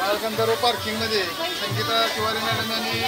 Balgandharva parking मध्ये Sangeeta Tiwari madam यांनी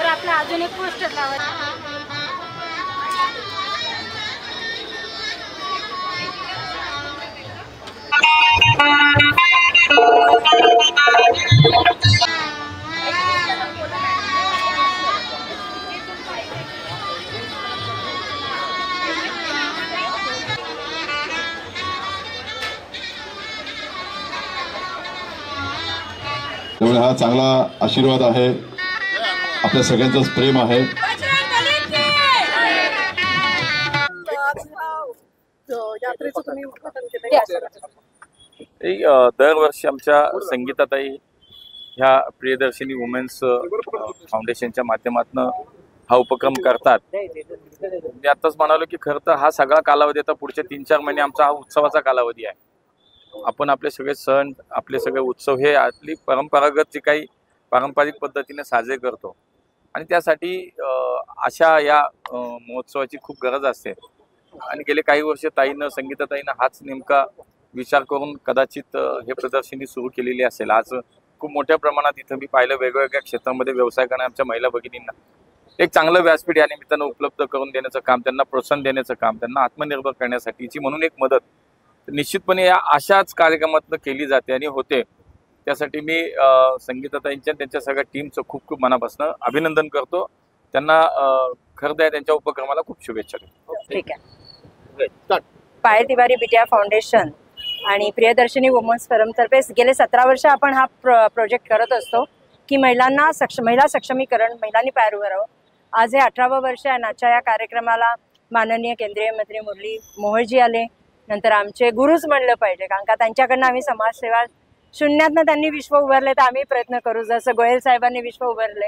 आपला अजून एक पोस्टर लावायचं। त्यामुळे हा चांगला आशीर्वाद आहे, आपल्या सगळ्यांचंच प्रेम आहे। दरवर्षी आमच्या संगीताताई ह्या प्रियदर्शिनी वुमेन्स फाउंडेशनच्या माध्यमातून हा उपक्रम करतात। मी आताच म्हणालो की खरं तर हा सगळा कालावधी आता पुढचे 3-4 महिने आमचा हा उत्सवाचा कालावधी आहे। आपण आपले सगळे सण, आपले सगळे उत्सव हे आपली परंपरागत जे काही पारंपरिक पद्धतीने साजरे करतो आणि त्यासाठी अशा या महोत्सवाची खूप गरज असते। आणि गेले काही वर्ष संगीताताईनं हाच नेमका विचार करून कदाचित हे प्रदर्शनी सुरू केलेली असेल। आज खूप मोठ्या प्रमाणात इथं मी पाहिलं वेगवेगळ्या क्षेत्रामध्ये व्यवसाय करणाऱ्या आमच्या महिला भगिनींना एक चांगलं व्यासपीठ या निमित्तानं उपलब्ध करून देण्याचं काम, त्यांना प्रोत्साहन देण्याचं काम, त्यांना आत्मनिर्भर करण्यासाठीची म्हणून एक मदत निश्चितपणे या अशाच कार्यक्रमातून केली जाते आणि होते। त्यासाठी मी संगीताताईंच्या त्यांच्या सगळ्या टीमचं खूप खूप मनापासून अभिनंदन करतो। त्यांना खरं तर त्यांच्या उपक्रमाला खूप शुभेच्छा देतो। ठीक आहे। पायल तिवारी बिटिया फाउंडेशन आणि प्रियदर्शिनी वुमन्स फोरम तर्फे गेले 17 वर्ष आपण हा प्रोजेक्ट करत असतो की महिला सक्षमीकरण, महिलांनी पायावर उभं राहावं। आज हे 18वं वर्ष आहे। आजच्या या कार्यक्रमाला माननीय केंद्रीय मंत्री मुरली मोहोळजी आले, नंतर आमचे गुरुच म्हणलं पाहिजे, कारण का त्यांच्याकडनं आम्ही समाजसेवा शून्यातनं त्यांनी विश्व उभारले, तर आम्ही प्रयत्न करू। जसं गोयल साहेबांनी विश्व उभारले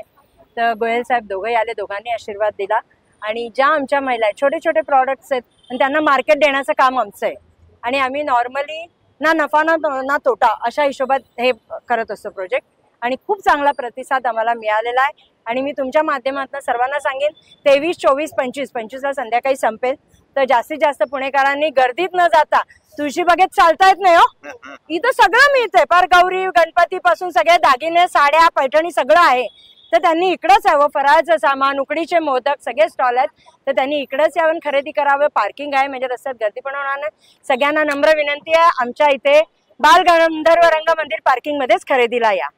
तर गोयल साहेब दोघंही आले, दोघांनी आशीर्वाद दिला। आणि ज्या आमच्या महिला छोटे छोटे प्रॉडक्ट्स आहेत आणि त्यांना मार्केट देण्याचं काम आमचं आहे आणि आम्ही नॉर्मली ना नफा ना तोटा अशा हिशोबात हे करत असतो प्रोजेक्ट आणि खूप चांगला प्रतिसाद आम्हाला मिळालेला आहे। आणि मी तुमच्या माध्यमातून सर्वांना सांगेन 23, 24, 25ला संध्याकाळी संपेल, तर जास्तीत जास्त पुणेकरांनी गर्दीत न जाता तुळशीबागेत चालता येत नाही हो, इथं सगळं मिळतंय, पार गौरी गणपती पासून सगळे दागिने, साड्या, पैठणी सगळं आहे। तर त्यांनी इकडंच यावं, फराळाचं सामान, उकडीचे मोदक सगळे स्टॉल आहेत, तर त्यांनी इकडंच यावं, खरेदी करावं। पार्किंग आहे म्हणजे रस्त्यात गर्दी पण होणार नाही। सगळ्यांना नम्र विनंती आहे, आमच्या इथे बालगंधर्व रंगमंदिर पार्किंग मध्येच खरेदीला या।